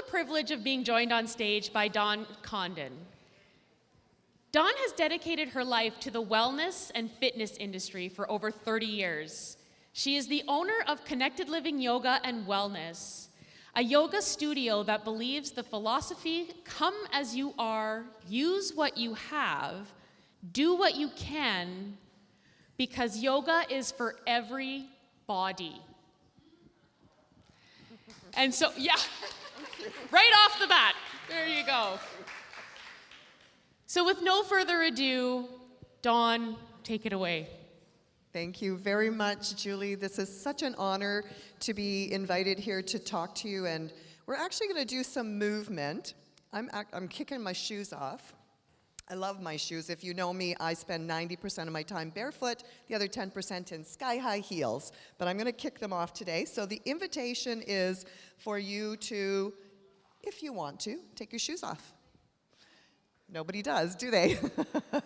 privilege of being joined on stage by Dawn Condon. Dawn has dedicated her life to the wellness and fitness industry for over 30 years. She is the owner of Connected Living Yoga and Wellness, a yoga studio that believes the philosophy, come as you are, use what you have, do what you can, because yoga is for every body. And so, yeah, right off the bat, there you go. So with no further ado, Dawn, take it away. Thank you very much, Julie. This is such an honor to be invited here to talk to you, and we're actually going to do some movement. I'm kicking my shoes off. I love my shoes. If you know me, I spend 90% of my time barefoot, the other 10% in sky-high heels, but I'm going to kick them off today. So the invitation is for you to, if you want to, take your shoes off. Nobody does, do they?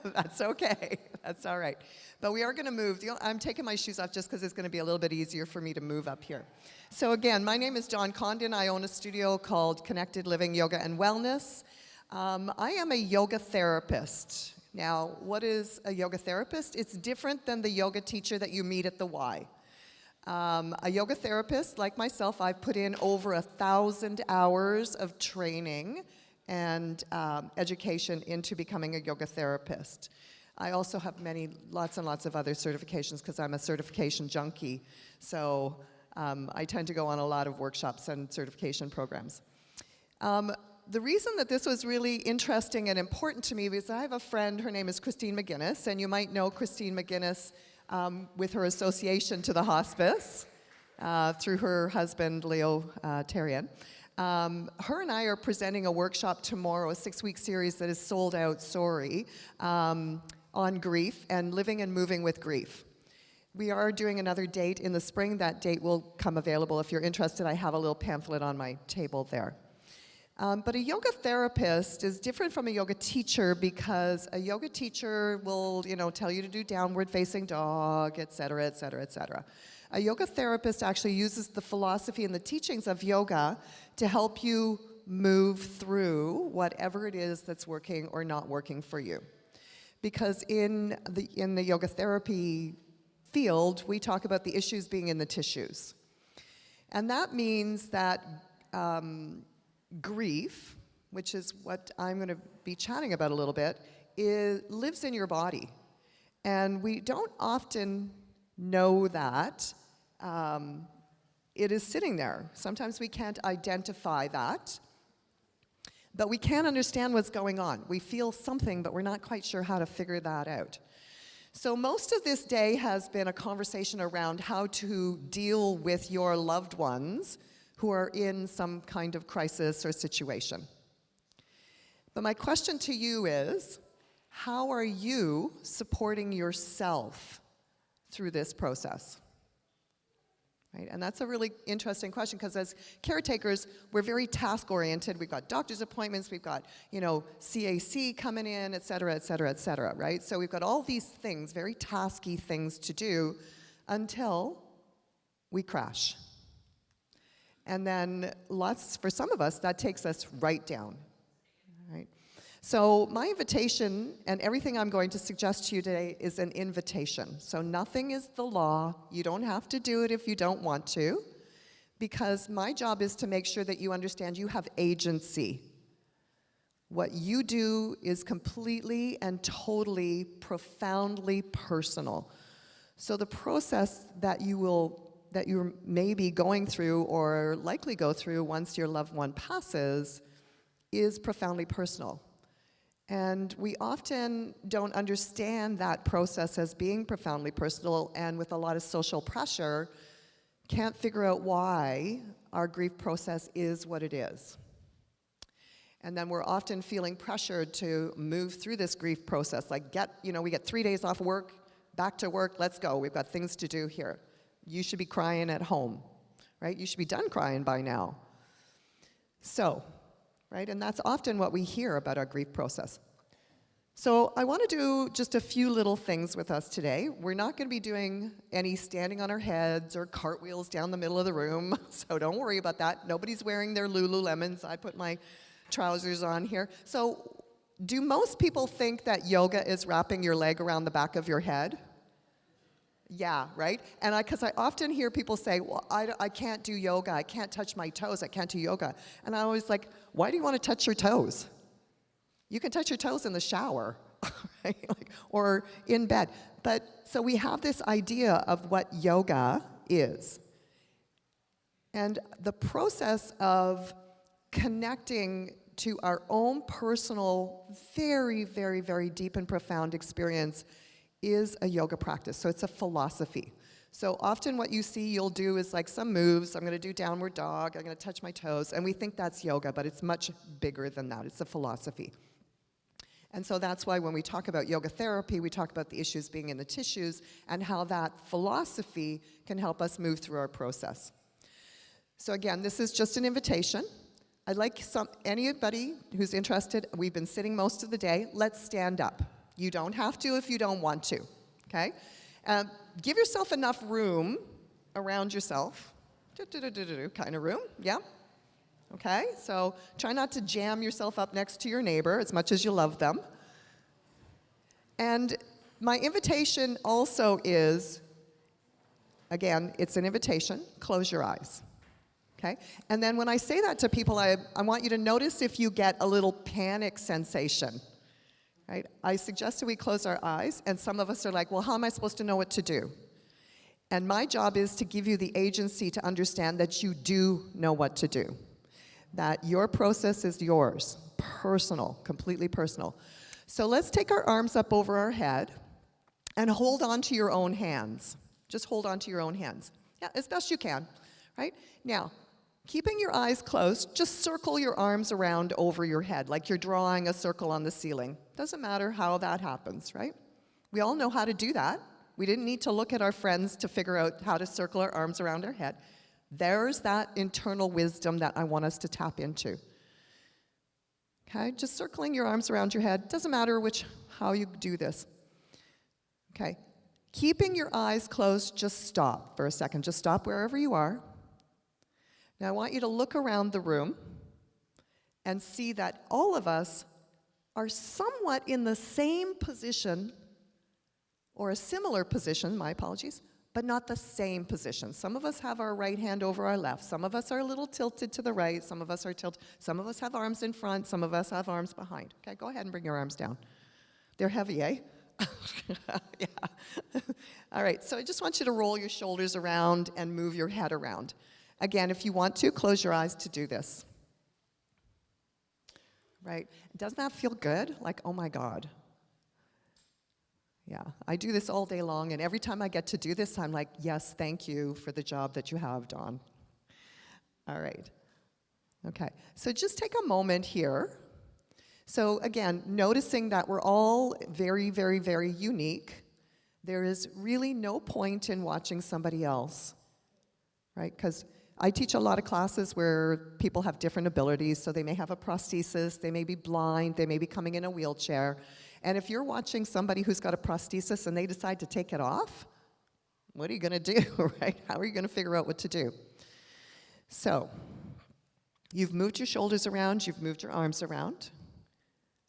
That's okay. That's all right. But we are going to move. I'm taking my shoes off just because it's going to be a little bit easier for me to move up here. So again, my name is Dawn Condon. I own a studio called Connected Living Yoga and Wellness. I am a yoga therapist. Now, what is a yoga therapist? It's different than the yoga teacher that you meet at the Y. A yoga therapist, like myself, I've put in over 1,000 hours of training and education into becoming a yoga therapist. I also have lots and lots of other certifications because I'm a certification junkie. So I tend to go on a lot of workshops and certification programs. The reason that this was really interesting and important to me is I have a friend, her name is Christine McGuinness, and you might know Christine McGuinness with her association to the hospice through her husband, Leo Terrien. Her and I are presenting a workshop tomorrow, a 6-week series that is sold out, on grief and living and moving with grief. We are doing another date in the spring. That date will come available. If you're interested, I have a little pamphlet on my table there. But a yoga therapist is different from a yoga teacher because a yoga teacher will, tell you to do downward facing dog, et cetera, et cetera, et cetera. A yoga therapist actually uses the philosophy and the teachings of yoga to help you move through whatever it is that's working or not working for you. Because in the yoga therapy field, we talk about the issues being in the tissues. And that means that grief, which is what I'm going to be chatting about a little bit, lives in your body. And we don't often know that it is sitting there. Sometimes we can't identify that, but we can understand what's going on. We feel something, but we're not quite sure how to figure that out. So most of this day has been a conversation around how to deal with your loved ones who are in some kind of crisis or situation. But my question to you is, how are you supporting yourself through this process? Right? And that's a really interesting question because as caretakers, we're very task-oriented. We've got doctor's appointments, we've got, CAC coming in, et cetera, et cetera, et cetera, right? So we've got all these things, very tasky things to do until we crash. And then for some of us, that takes us right down, right? So my invitation, and everything I'm going to suggest to you today, is an invitation. So nothing is the law. You don't have to do it if you don't want to, because my job is to make sure that you understand you have agency. What you do is completely and totally, profoundly personal. So the process that you may be going through or likely go through once your loved one passes is profoundly personal. And we often don't understand that process as being profoundly personal, and with a lot of social pressure, can't figure out why our grief process is what it is. And then we're often feeling pressured to move through this grief process, like we get 3 days off work, back to work, let's go, we've got things to do here. You should be crying at home, right? You should be done crying by now. So, right, and that's often what we hear about our grief process. So I want to do just a few little things with us today. We're not going to be doing any standing on our heads or cartwheels down the middle of the room, so don't worry about that. Nobody's wearing their Lululemons. I put my trousers on here. So do most people think that yoga is wrapping your leg around the back of your head? Yeah, right? And because I often hear people say, well, I can't do yoga. I can't touch my toes. I can't do yoga. And I always like, why do you want to touch your toes? You can touch your toes in the shower, right? Or in bed. But so we have this idea of what yoga is. And the process of connecting to our own personal, very, very, very deep and profound experience is a yoga practice. So it's a philosophy. So often what you see you'll do is like some moves. I'm going to do downward dog. I'm going to touch my toes. And we think that's yoga, but it's much bigger than that. It's a philosophy. And so that's why when we talk about yoga therapy, we talk about the issues being in the tissues and how that philosophy can help us move through our process. So again, this is just an invitation. I'd like anybody who's interested, we've been sitting most of the day, let's stand up. You don't have to if you don't want to, okay? Give yourself enough room around yourself, kind of room, yeah? Okay, so try not to jam yourself up next to your neighbor as much as you love them. And my invitation also is, again, it's an invitation, close your eyes. Okay? And then when I say that to people, I want you to notice if you get a little panic sensation. Right? I suggested we close our eyes, and some of us are like, well, how am I supposed to know what to do? And my job is to give you the agency to understand that you do know what to do. That your process is yours, personal, completely personal. So let's take our arms up over our head and hold on to your own hands. Just hold on to your own hands. Yeah, as best you can, right? Now, keeping your eyes closed, just circle your arms around over your head, like you're drawing a circle on the ceiling. Doesn't matter how that happens, right? We all know how to do that. We didn't need to look at our friends to figure out how to circle our arms around our head. There's that internal wisdom that I want us to tap into. Okay, just circling your arms around your head. Doesn't matter how you do this. Okay, keeping your eyes closed, just stop for a second. Just stop wherever you are. Now I want you to look around the room and see that all of us are somewhat in the same position, or a similar position, my apologies, but not the same position. Some of us have our right hand over our left. Some of us are a little tilted to the right. Some of us are tilted. Some of us have arms in front. Some of us have arms behind. Okay, go ahead and bring your arms down. They're heavy, eh? Yeah. All right, so I just want you to roll your shoulders around and move your head around. Again, if you want to, close your eyes to do this. Right? Doesn't that feel good? Like, oh my God. Yeah, I do this all day long, and every time I get to do this, I'm like, yes, thank you for the job that you have, Dawn. All right. Okay, so just take a moment here. So again, noticing that we're all very, very, very unique. There is really no point in watching somebody else, right? Because I teach a lot of classes where people have different abilities, so they may have a prosthesis, they may be blind, they may be coming in a wheelchair. And if you're watching somebody who's got a prosthesis and they decide to take it off, what are you going to do, right? How are you going to figure out what to do? So, you've moved your shoulders around, you've moved your arms around.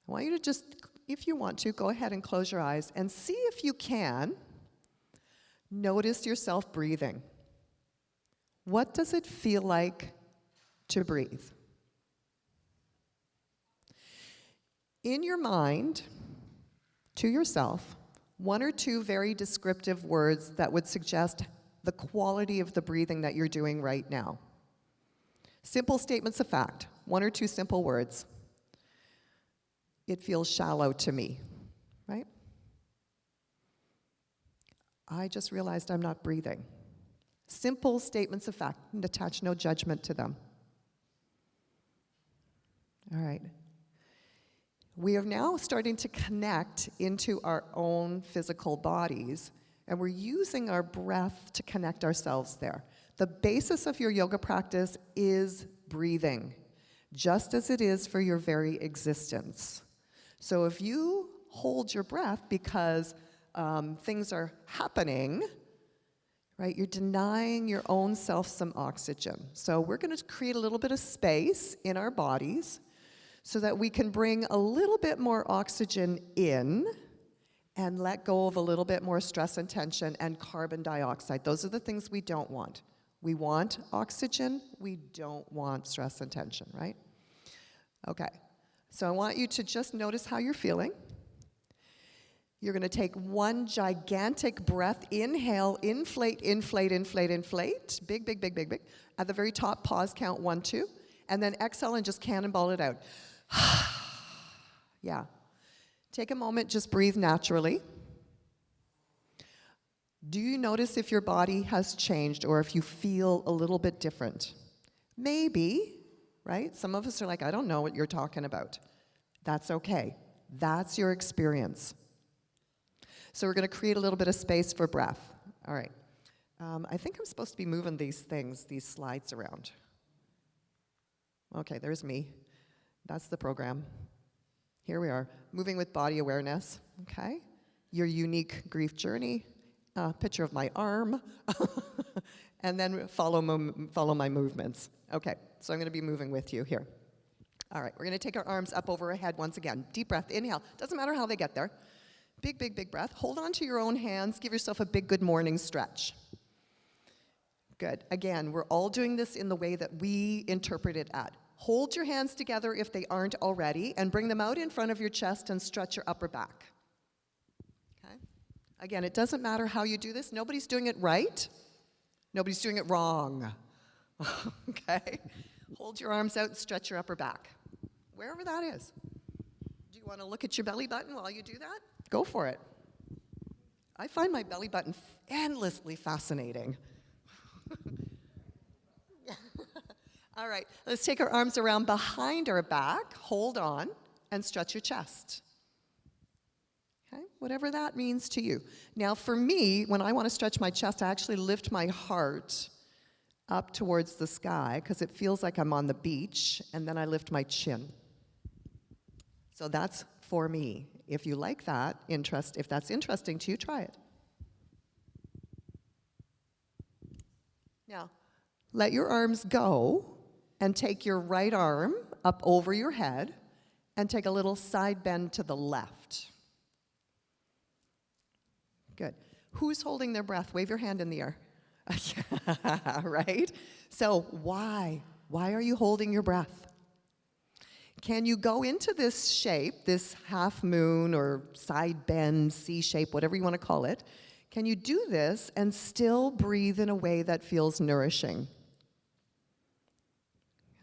I want you to just, if you want to, go ahead and close your eyes and see if you can notice yourself breathing. What does it feel like to breathe? In your mind, to yourself, one or two very descriptive words that would suggest the quality of the breathing that you're doing right now. Simple statements of fact, one or two simple words. It feels shallow to me, right? I just realized I'm not breathing. Simple statements of fact, and attach no judgment to them. All right. We are now starting to connect into our own physical bodies, and we're using our breath to connect ourselves there. The basis of your yoga practice is breathing, just as it is for your very existence. So if you hold your breath because things are happening, right? You're denying your own self some oxygen. So we're going to create a little bit of space in our bodies so that we can bring a little bit more oxygen in and let go of a little bit more stress and tension and carbon dioxide. Those are the things we don't want. We want oxygen, we don't want stress and tension, right? Okay, so I want you to just notice how you're feeling. You're gonna take one gigantic breath, inhale, inflate, inflate, inflate, inflate, big, big, big, big, big. At the very top, pause, count 1, 2, and then exhale and just cannonball it out. Yeah. Take a moment, just breathe naturally. Do you notice if your body has changed or if you feel a little bit different? Maybe, right? Some of us are like, I don't know what you're talking about. That's okay. That's your experience. So we're going to create a little bit of space for breath. All right. I think I'm supposed to be moving these slides around. Okay, there's me. That's the program. Here we are, moving with body awareness, okay? Your unique grief journey, picture of my arm, and then follow my movements. Okay, so I'm gonna be moving with you here. All right, we're gonna take our arms up over our head once again. Deep breath, inhale. Doesn't matter how they get there. Big, big, big breath. Hold on to your own hands. Give yourself a big good morning stretch. Good. Again, we're all doing this in the way that we interpret it at. Hold your hands together if they aren't already, and bring them out in front of your chest and stretch your upper back. Okay? Again, it doesn't matter how you do this. Nobody's doing it right. Nobody's doing it wrong. Okay? Hold your arms out and stretch your upper back. Wherever that is. Do you want to look at your belly button while you do that? Go for it. I find my belly button endlessly fascinating. All right, let's take our arms around behind our back, hold on, and stretch your chest. Okay, whatever that means to you. Now for me, when I want to stretch my chest, I actually lift my heart up towards the sky because it feels like I'm on the beach, and then I lift my chin. So that's for me. If you like that, if that's interesting to you, try it. Now, let your arms go. And take your right arm up over your head and take a little side bend to the left. Good. Who's holding their breath? Wave your hand in the air. Right? So why? Why are you holding your breath? Can you go into this shape, this half moon or side bend, C shape, whatever you want to call it? Can you do this and still breathe in a way that feels nourishing?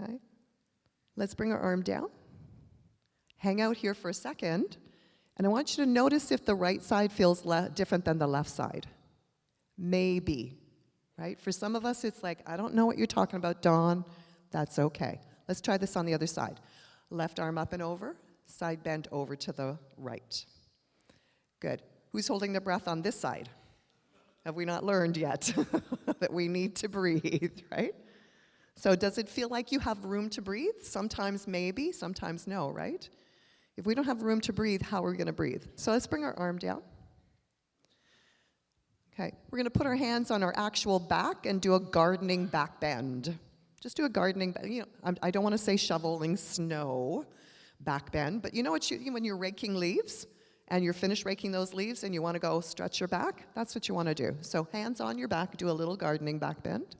Okay. Let's bring our arm down. Hang out here for a second. And I want you to notice if the right side feels different than the left side. Maybe, right? For some of us, it's like, I don't know what you're talking about, Dawn. That's okay. Let's try this on the other side. Left arm up and over, side bend over to the right. Good. Who's holding their breath on this side? Have we not learned yet that we need to breathe, right? So does it feel like you have room to breathe? Sometimes maybe, sometimes no, right? If we don't have room to breathe, how are we going to breathe? So let's bring our arm down. Okay, we're going to put our hands on our actual back and do a gardening back bend. Just do a gardening, I don't want to say shoveling snow back bend, but you know what when you're raking leaves and you're finished raking those leaves and you want to go stretch your back, that's what you want to do. So hands on your back, do a little gardening back bend.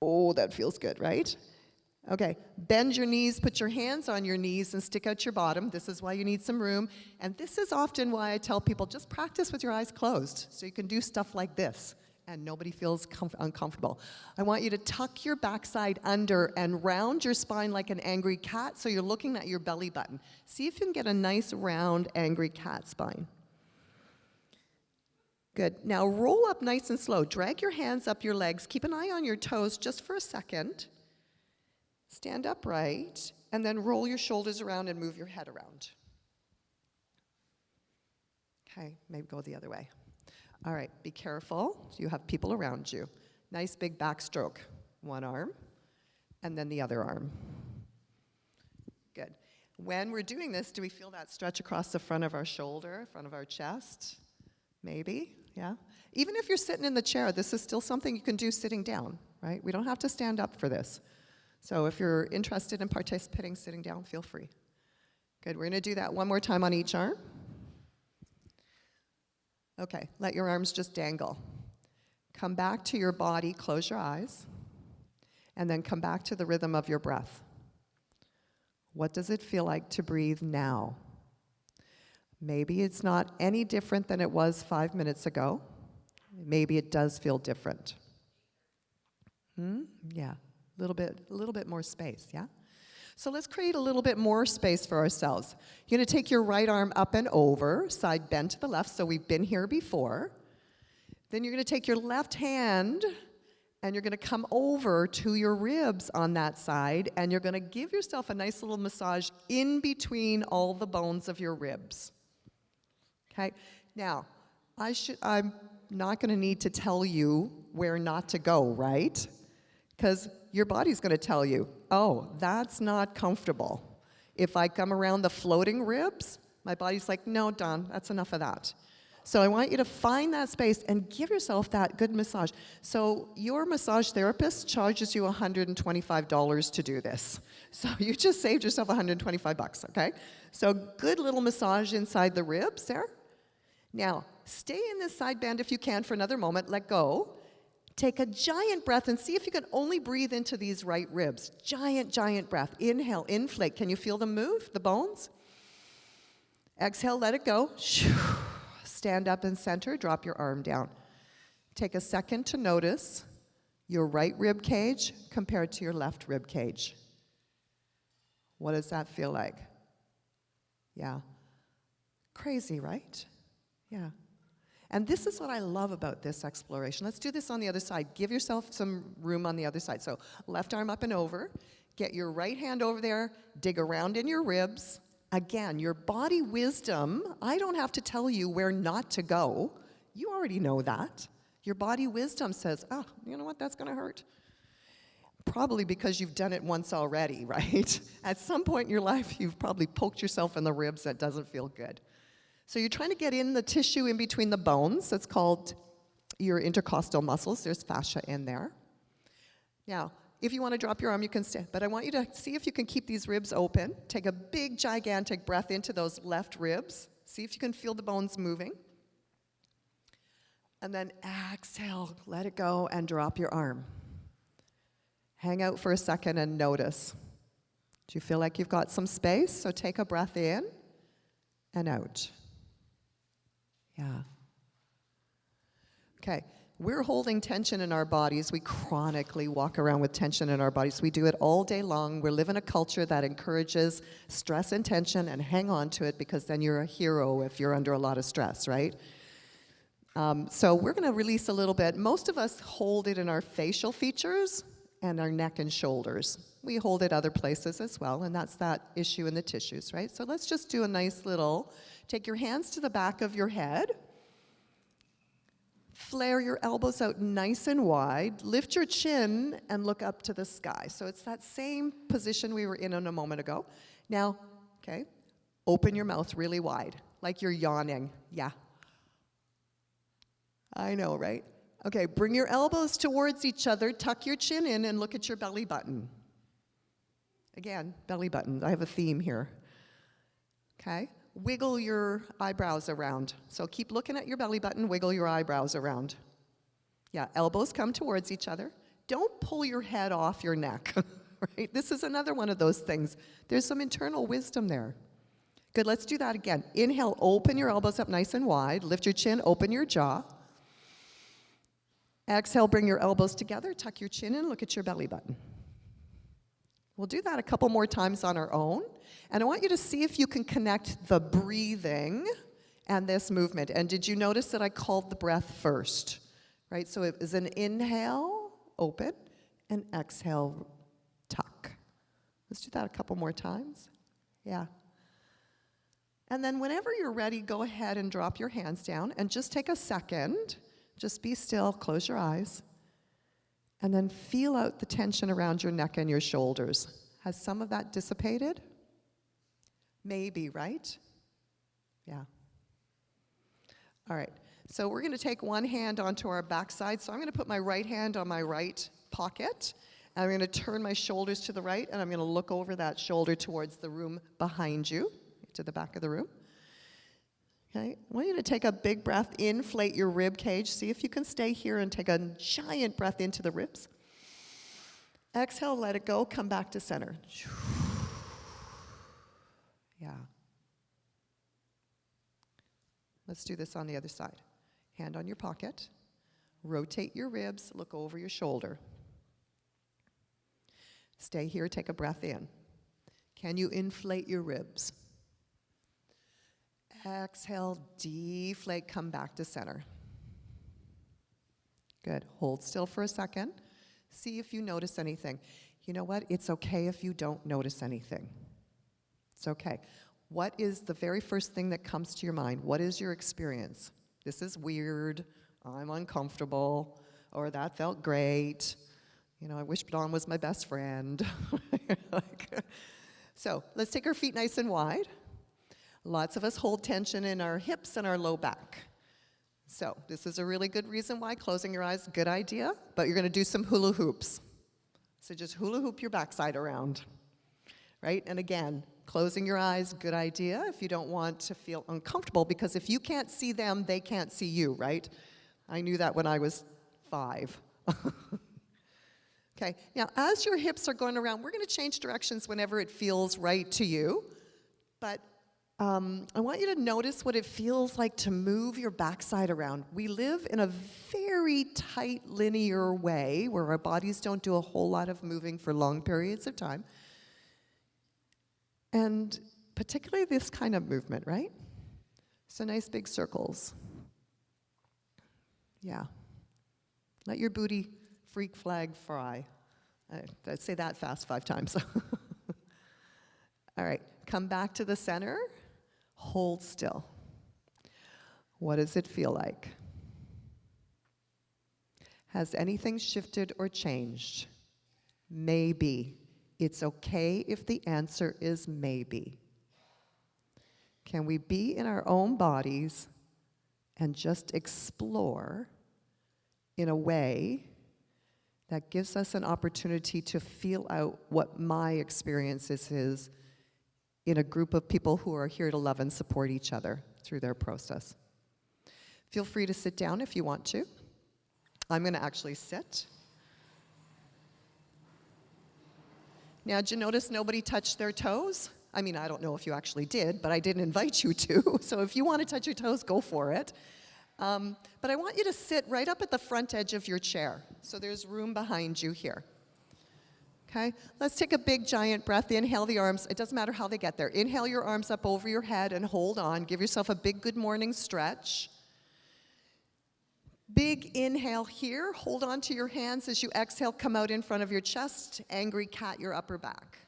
Oh, that feels good, right? Okay, bend your knees, put your hands on your knees and stick out your bottom. This is why you need some room. And this is often why I tell people, just practice with your eyes closed so you can do stuff like this and nobody feels uncomfortable. I want you to tuck your backside under and round your spine like an angry cat so you're looking at your belly button. See if you can get a nice round angry cat spine. Good. Now roll up nice and slow. Drag your hands up your legs. Keep an eye on your toes just for a second. Stand upright, and then roll your shoulders around and move your head around. Okay, maybe go the other way. All right, be careful. You have people around you. Nice big backstroke. One arm, and then the other arm. Good. When we're doing this, do we feel that stretch across the front of our shoulder, front of our chest? Maybe, yeah. Even if you're sitting in the chair, this is still something you can do sitting down, right? We don't have to stand up for this. So if you're interested in participating sitting down, feel free. Good, we're gonna do that one more time on each arm. Okay, let your arms just dangle. Come back to your body, close your eyes, and then come back to the rhythm of your breath. What does it feel like to breathe now? Maybe it's not any different than it was 5 minutes ago. Maybe it does feel different. Yeah, a little bit more space, yeah? So let's create a little bit more space for ourselves. You're gonna take your right arm up and over, side bend to the left, so we've been here before. Then you're gonna take your left hand and you're gonna come over to your ribs on that side, and you're gonna give yourself a nice little massage in between all the bones of your ribs. Okay, now, I'm not gonna need to tell you where not to go, right? Because your body's gonna tell you, oh, that's not comfortable. If I come around the floating ribs, my body's like, no, Dawn, that's enough of that. So I want you to find that space and give yourself that good massage. So your massage therapist charges you $125 to do this. So you just saved yourself $125, okay? So good little massage inside the ribs there. Now, stay in this side bend if you can for another moment, let go. Take a giant breath and see if you can only breathe into these right ribs. Giant, giant breath. Inhale, inflate. Can you feel them move, the bones? Exhale, let it go. Stand up and center, drop your arm down. Take a second to notice your right rib cage compared to your left rib cage. What does that feel like? Yeah. Crazy, right? Yeah. And this is what I love about this exploration. Let's do this on the other side. Give yourself some room on the other side. So left arm up and over. Get your right hand over there. Dig around in your ribs. Again, your body wisdom, I don't have to tell you where not to go. You already know that. Your body wisdom says, oh, you know what, that's gonna hurt. Probably because you've done it once already, right? At some point in your life, you've probably poked yourself in the ribs that doesn't feel good. So you're trying to get in the tissue in between the bones. That's called your intercostal muscles. There's fascia in there. Now, if you want to drop your arm, you can stay. But I want you to see if you can keep these ribs open. Take a big, gigantic breath into those left ribs. See if you can feel the bones moving. And then exhale, let it go, and drop your arm. Hang out for a second and notice. Do you feel like you've got some space? So take a breath in and out. Yeah. Okay. We're holding tension in our bodies. We chronically walk around with tension in our bodies. We do it all day long. We live in a culture that encourages stress and tension, and hang on to it because then you're a hero if you're under a lot of stress, right? So we're going to release a little bit. Most of us hold it in our facial features and our neck and shoulders. We hold it other places as well, and that's that issue in the tissues, right? So let's just do a nice little, take your hands to the back of your head. Flare your elbows out nice and wide. Lift your chin and look up to the sky. So it's that same position we were in a moment ago. Now, okay, open your mouth really wide, like you're yawning. Yeah. I know, right? Okay, bring your elbows towards each other, tuck your chin in, and look at your belly button. Again, belly button. I have a theme here. Okay? Wiggle your eyebrows around. So keep looking at your belly button, wiggle your eyebrows around. Yeah, elbows come towards each other. Don't pull your head off your neck, right? This is another one of those things. There's some internal wisdom there. Good, let's do that again. Inhale, open your elbows up nice and wide. Lift your chin, open your jaw. Exhale, bring your elbows together, tuck your chin in, look at your belly button. We'll do that a couple more times on our own. And I want you to see if you can connect the breathing and this movement. And did you notice that I called the breath first? Right? So it is an inhale, open, and exhale, tuck. Let's do that a couple more times. Yeah. And then whenever you're ready, go ahead and drop your hands down and just take a second. Just be still, close your eyes. And then feel out the tension around your neck and your shoulders. Has some of that dissipated? Maybe, right? Yeah. All right. So we're going to take one hand onto our backside. So I'm going to put my right hand on my right pocket. And I'm going to turn my shoulders to the right, and I'm going to look over that shoulder towards the room behind you, to the back of the room. Okay. I want you to take a big breath, inflate your rib cage. See if you can stay here and take a giant breath into the ribs. Exhale, let it go, come back to center. Yeah. Let's do this on the other side. Hand on your pocket. Rotate your ribs, look over your shoulder. Stay here, take a breath in. Can you inflate your ribs? Exhale, deflate, come back to center. Good. Hold still for a second. See if you notice anything. You know what? It's okay if you don't notice anything. It's okay. What is the very first thing that comes to your mind? What is your experience? This is weird. I'm uncomfortable. Or that felt great. You know, I wish Dawn was my best friend. So let's take our feet nice and wide. Lots of us hold tension in our hips and our low back. So this is a really good reason why closing your eyes, good idea, but you're going to do some hula hoops. So just hula hoop your backside around, right? And again, closing your eyes, good idea if you don't want to feel uncomfortable, because if you can't see them, they can't see you, right? I knew that when I was 5. Okay, now as your hips are going around, we're going to change directions whenever it feels right to you, but I want you to notice what it feels like to move your backside around. We live in a very tight, linear way where our bodies don't do a whole lot of moving for long periods of time. And particularly this kind of movement, right? So nice big circles. Yeah. Let your booty freak flag fly. I'd say that fast 5 times. All right, come back to the center. Hold still. What does it feel like? Has anything shifted or changed? Maybe. It's okay if the answer is maybe. Can we be in our own bodies and just explore in a way that gives us an opportunity to feel out what my experience is in a group of people who are here to love and support each other through their process. Feel free to sit down if you want to. I'm going to actually sit. Now, did you notice nobody touched their toes? I mean, I don't know if you actually did, but I didn't invite you to. So if you want to touch your toes, go for it. But I want you to sit right up at the front edge of your chair. So there's room behind you here. Okay, let's take a big giant breath. Inhale the arms. It doesn't matter how they get there. Inhale your arms up over your head and hold on. Give yourself a big good morning stretch. Big inhale here. Hold on to your hands as you exhale. Come out in front of your chest. Angry cat your upper back.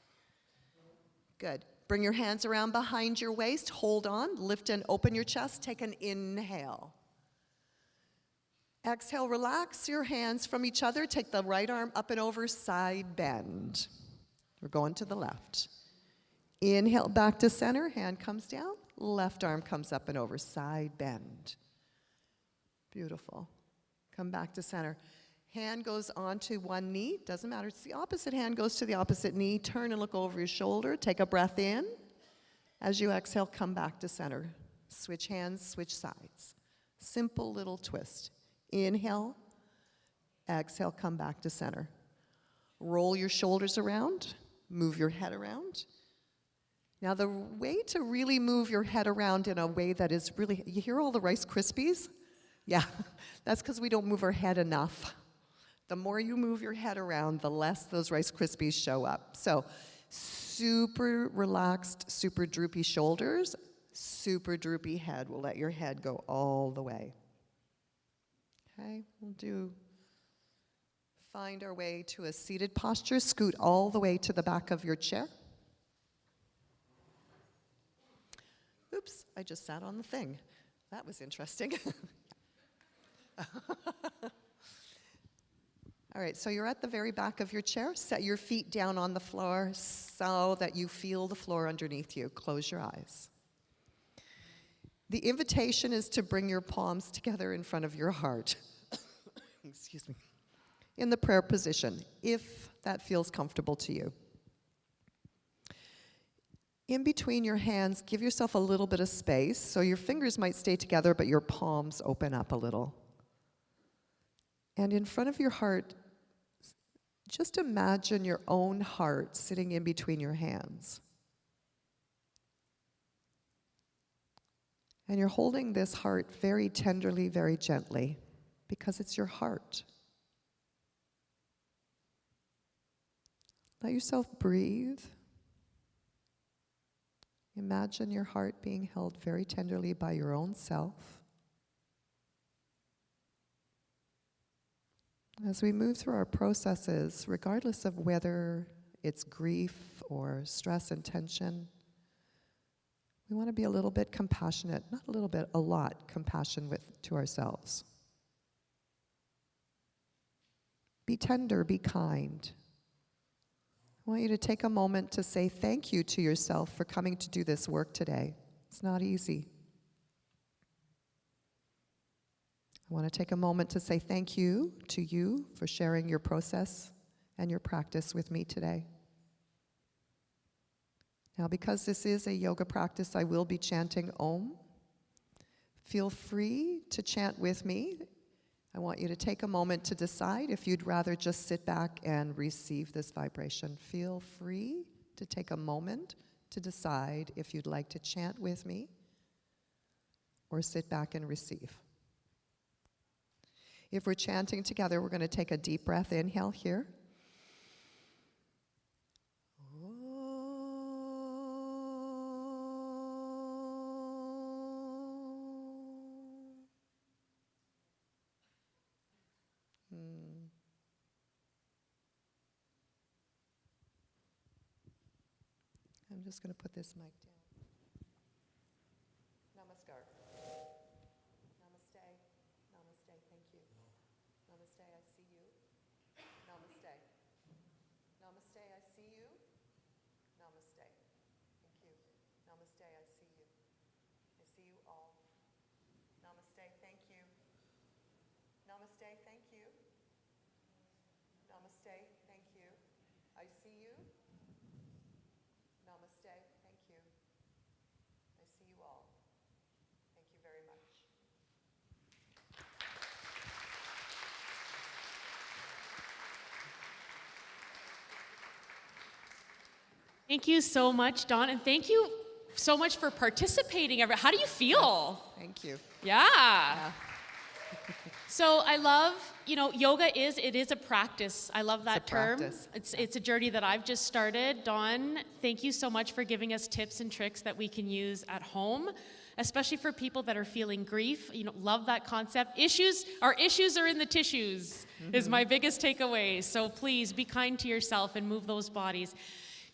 Good. Bring your hands around behind your waist. Hold on. Lift and open your chest. Take an inhale. Exhale, relax your hands from each other. Take the right arm up and over, side bend. We're going to the left. Inhale, back to center. Hand comes down. Left arm comes up and over, side bend. Beautiful. Come back to center. Hand goes onto one knee. Doesn't matter. It's the opposite hand goes to the opposite knee. Turn and look over your shoulder. Take a breath in. As you exhale, come back to center. Switch hands, switch sides. Simple little twist. Inhale, exhale, come back to center. Roll your shoulders around, move your head around. Now the way to really move your head around in a way that is really, you hear all the Rice Krispies? Yeah, that's because we don't move our head enough. The more you move your head around, the less those Rice Krispies show up. So super relaxed, super droopy shoulders, super droopy head. We'll let your head go all the way. Okay, find our way to a seated posture. Scoot all the way to the back of your chair. Oops, I just sat on the thing. That was interesting. All right, so you're at the very back of your chair. Set your feet down on the floor so that you feel the floor underneath you. Close your eyes. The invitation is to bring your palms together in front of your heart. Excuse me. In the prayer position, if that feels comfortable to you. In between your hands, give yourself a little bit of space, so your fingers might stay together, but your palms open up a little. And in front of your heart, just imagine your own heart sitting in between your hands. And you're holding this heart very tenderly, very gently, because it's your heart. Let yourself breathe. Imagine your heart being held very tenderly by your own self. As we move through our processes, regardless of whether it's grief or stress and tension, we want to be a little bit compassionate, not a little bit, a lot compassionate to ourselves. Be tender, be kind. I want you to take a moment to say thank you to yourself for coming to do this work today. It's not easy. I want to take a moment to say thank you to you for sharing your process and your practice with me today. Now, because this is a yoga practice, I will be chanting Om. Feel free to chant with me. I want you to take a moment to decide if you'd rather just sit back and receive this vibration. Feel free to take a moment to decide if you'd like to chant with me or sit back and receive. If we're chanting together, we're going to take a deep breath. Inhale here. I'm just going to put this mic down. Namaskar. Namaste. Namaste. Thank you. Namaste. I see you. Namaste. Namaste. I see you. Namaste. Thank you. Namaste. I see you. I see you all. Namaste. Thank you. Namaste. Thank you. Namaste. Thank you. I see you. Namaste. Thank you. I see you all. Thank you very much. Thank you so much, Dawn, and thank you so much for participating. How do you feel? Thank you. Yeah. So I love, yoga is a practice. I love that term. Practice. It's a journey that I've just started. Dawn, thank you so much for giving us tips and tricks that we can use at home, especially for people that are feeling grief. Love that concept. Our issues are in the tissues, is my biggest takeaway. So please be kind to yourself and move those bodies.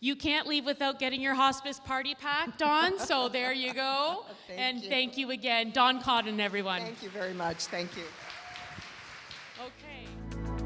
You can't leave without getting your hospice party pack, Dawn, so there you go. Thank you again. Dawn Condon, everyone. Thank you very much. Thank you. Okay.